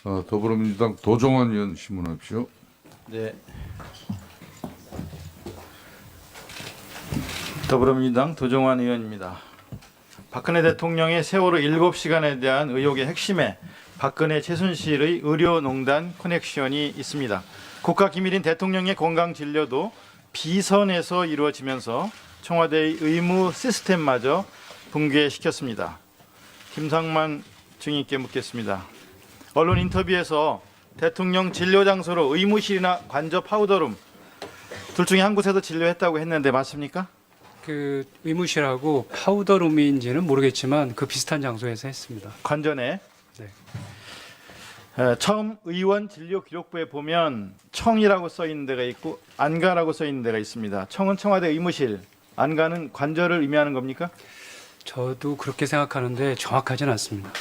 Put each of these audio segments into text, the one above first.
더불어민주당 도종환 의원 신문하십시오. 네. 더불어민주당 도종환 의원입니다. 박근혜 대통령의 세월호 7시간에 대한 의혹의 핵심에 박근혜 최순실의 의료농단 커넥션이 있습니다. 국가기밀인 대통령의 건강진료도 비선에서 이루어지면서 청와대의 의무 시스템마저 붕괴시켰습니다. 김상만 증인께 묻겠습니다. 언론 인터뷰에서 대통령 진료 장소로 의무실이나 관저 파우더룸 둘 중에 한 곳에서 진료했다고 했는데 맞습니까? 그 의무실하고 파우더룸인지는 모르겠지만 그 비슷한 장소에서 했습니다. 관전에. 네. 처음 의원 진료 기록부에 보면 청이라고 써 있는 데가 있고 안가라고 써 있는 데가 있습니다. 청은 청와대 의무실, 안가는 관저를 의미하는 겁니까? 저도 그렇게 생각하는데 정확하지는 않습니다.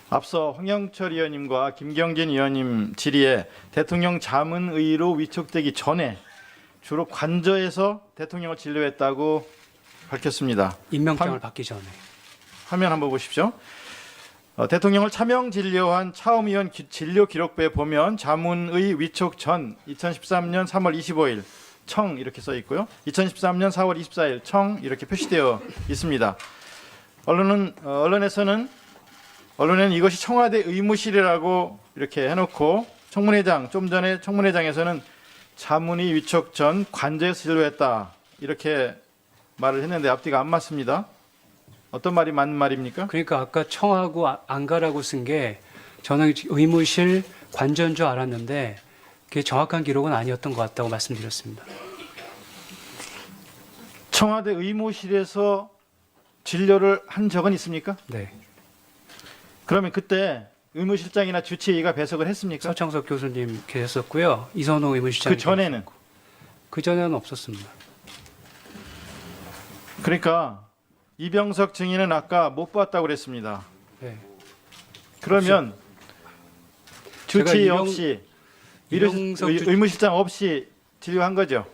앞서 황영철 의원님과 김경진 의원님 질의에 대통령 자문의로 위촉되기 전에 주로 관저에서 대통령을 진료했다고 밝혔습니다. 임명장을 받기 전에. 화면 한번 보십시오. 대통령을 차명 진료한 차움의원 진료 기록부에 보면 자문의 위촉 전 2013년 3월 25일 청 이렇게 써 있고요. 2013년 4월 24일 청 이렇게 표시되어 있습니다. 언론에는 이것이 청와대 의무실이라고 이렇게 해놓고 청문회장 좀 전에 청문회장에서는 자문의 위촉 전 관저에서 진료했다 이렇게 말을 했는데 앞뒤가 안 맞습니다. 어떤 말이 맞는 말입니까? 그러니까 아까 청하고 안가라고 쓴 게 저는 의무실 관저인 줄 알았는데 그게 정확한 기록은 아니었던 것 같다고 말씀드렸습니다. 청와대 의무실에서 진료를 한 적은 있습니까? 네. 그러면 그때 의무실장이나 주치의가 배석을 했습니까? 서창석 교수님 계셨었고요. 이선호 의무실장. 그 전에는? 그 전에는 없었습니다. 그러니까 이병석 증인은 아까 못 봤다고 그랬습니다. 네. 그러면 주치의 제가 없이 이병석 의무실장 없이 진료한 거죠?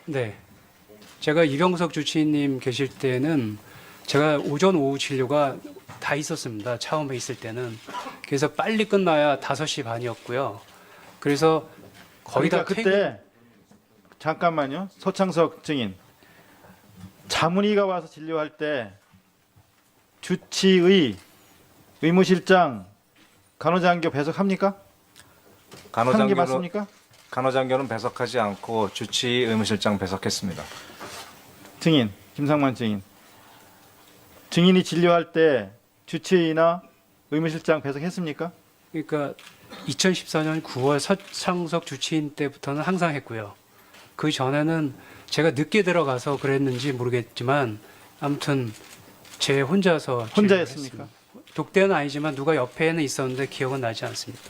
네. 제가 이병석 주치의님 계실 때는 제가 오전 오후 진료가 다 있었습니다. 처음에 있을 때는. 그래서 빨리 끝나야 5시 반이었고요. 그래서 거의 그러니까 다 그때 잠깐만요. 서창석 증인. 자문의가 와서 진료할 때 주치의, 의무실장, 간호장교 배석합니까? 하는 게 맞습니까? 간호장교는 배석하지 않고 주치의 의무실장 배석했습니다. 증인, 김상만 증인. 증인이 진료할 때 주치의나 의무실장 배석했습니까? 그러니까 2014년 9월 서창석 주치의 때부터는 항상 했고요. 그 전에는 제가 늦게 들어가서 그랬는지 모르겠지만 아무튼 제 혼자서 혼자 진료를 했습니까? 했습니다. 독대는 아니지만 누가 옆에는 있었는데 기억은 나지 않습니다.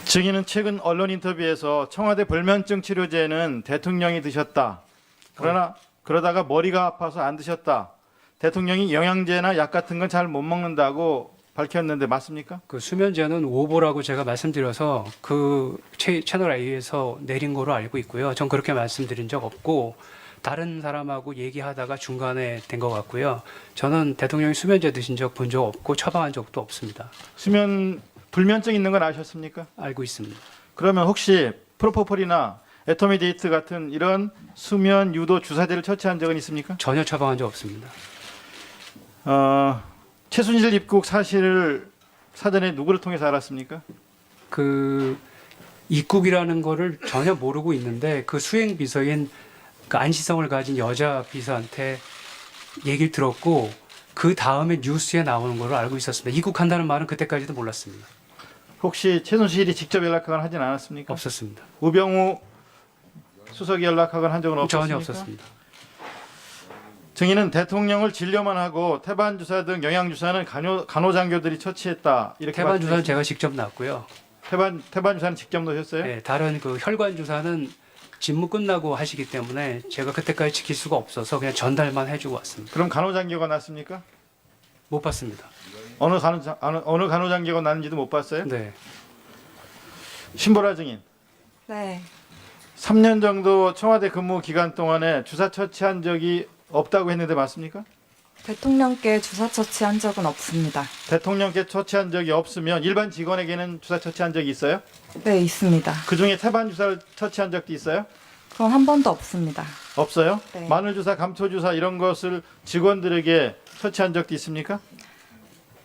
증인은 최근 언론 인터뷰에서 청와대 불면증 치료제는 대통령이 드셨다. 그러다가 머리가 아파서 안 드셨다. 대통령이 영양제나 약 같은 건 잘 못 먹는다고 밝혔는데 맞습니까? 그 수면제는 오보라고 제가 말씀드려서 그 채널 A에서 내린 거로 알고 있고요. 전 그렇게 말씀드린 적 없고 다른 사람하고 얘기하다가 중간에 된 것 같고요. 저는 대통령이 수면제 드신 적 본 적 없고 처방한 적도 없습니다. 불면증 있는 건 아셨습니까? 알고 있습니다. 그러면 혹시 프로포폴이나 에토미데이트 같은 이런 수면 유도 주사제를 처치한 적은 있습니까? 전혀 처방한 적 없습니다. 최순실 입국 사실을 사전에 누구를 통해서 알았습니까? 그 입국이라는 거를 전혀 모르고 있는데 그 수행 비서인 그 안시성을 가진 여자 비서한테 얘기를 들었고 그 다음에 뉴스에 나오는 걸로 알고 있었습니다. 입국한다는 말은 그때까지도 몰랐습니다. 혹시 최순실이 직접 연락하거나 하진 않았습니까? 없었습니다. 우병우 수석이 연락하거나 한 적은 없었습니까? 전혀 없었습니다. 증인은 대통령을 진료만 하고 태반 주사 등 영양 주사는 간호장교들이 처치했다. 이렇게 태반 주사는 말씀하셨습니다. 제가 직접 놨고요. 태반 주사는 직접 넣으셨어요? 네, 다른 그 혈관 주사는 직무 끝나고 하시기 때문에 제가 그때까지 지킬 수가 없어서 그냥 전달만 해주고 왔습니다. 그럼 간호장교가 났습니까? 못 봤습니다. 어느 간호장교가 났는지도 못 봤어요? 네, 신보라 증인. 네, 3년 정도 청와대 근무 기간 동안에 주사 처치한 적이 없다고 했는데 맞습니까? 대통령께 주사 처치한 적은 없습니다. 대통령께 처치한 적이 없으면 일반 직원에게는 주사 처치한 적이 있어요? 네, 있습니다. 그 중에 태반 주사를 처치한 적도 있어요? 그건 한 번도 없습니다. 없어요? 없어요? 마늘 주사, 감초 주사 이런 것을 직원들에게 처치한 적도 있습니까?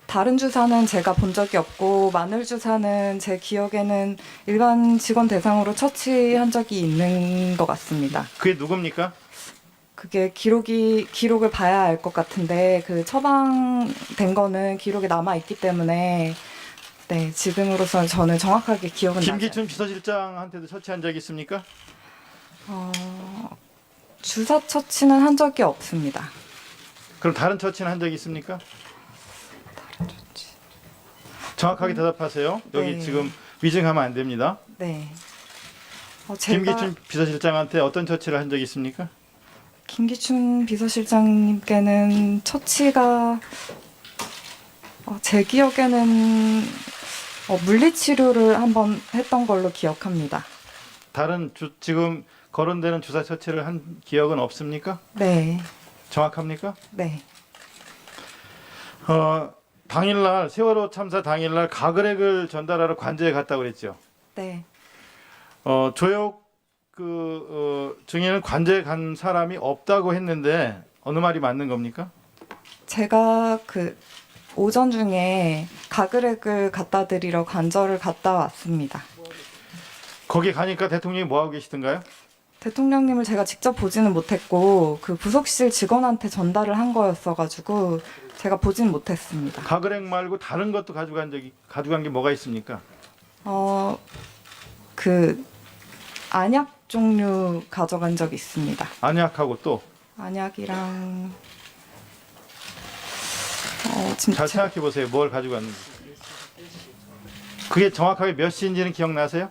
다른 주사는 제가 본 적이 없고 마늘 주사는 제 기억에는 일반 직원 대상으로 처치한 적이 있는 것 같습니다. 그게 누굽니까? 그게 기록을 봐야 알 것 같은데 그 처방된 거는 기록에 남아 있기 때문에 네, 지금으로서는 저는 정확하게 기억은 나지 김기춘 비서실장한테도 처치한 적이 있습니까? 주사 처치는 한 적이 없습니다. 그럼 다른 처치는 한 적이 있습니까? 정확하게 대답하세요. 여기 네. 지금 위증하면 안 됩니다. 네. 김기춘 비서실장한테 어떤 처치를 한 적이 있습니까? 김기춘 비서실장님께는 처치가 제 기억에는 물리치료를 한번 했던 걸로 기억합니다. 다른 지금 거론되는 주사 처치를 한 기억은 없습니까? 네, 정확합니까? 네, 당일날 세월호 참사 당일날 가글액을 전달하러 관저에 갔다고 그랬죠. 네. 조혁 증인은 관저에 간 사람이 없다고 했는데 어느 말이 맞는 겁니까? 제가 그 오전 중에 가글액을 갖다 드리러 관저를 갔다 왔습니다. 거기 가니까 대통령이 뭐 하고 계시던가요? 대통령님을 제가 직접 보지는 못했고 그 부속실 직원한테 전달을 한 거였어가지고 제가 보진 못했습니다. 가글액 말고 다른 것도 가져간 게 뭐가 있습니까? 그 안약 종류 가져간 적이 있습니다. 안약하고 또 안약이랑 지금 잘 생각해 보세요. 뭘 가져갔는지. 그게 정확하게 몇 시인지는 기억나세요?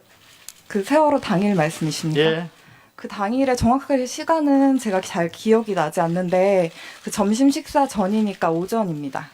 그 세월호 당일 말씀이십니까? 예. 그 당일에 정확하게 시간은 제가 잘 기억이 나지 않는데 그 점심 식사 전이니까 오전입니다.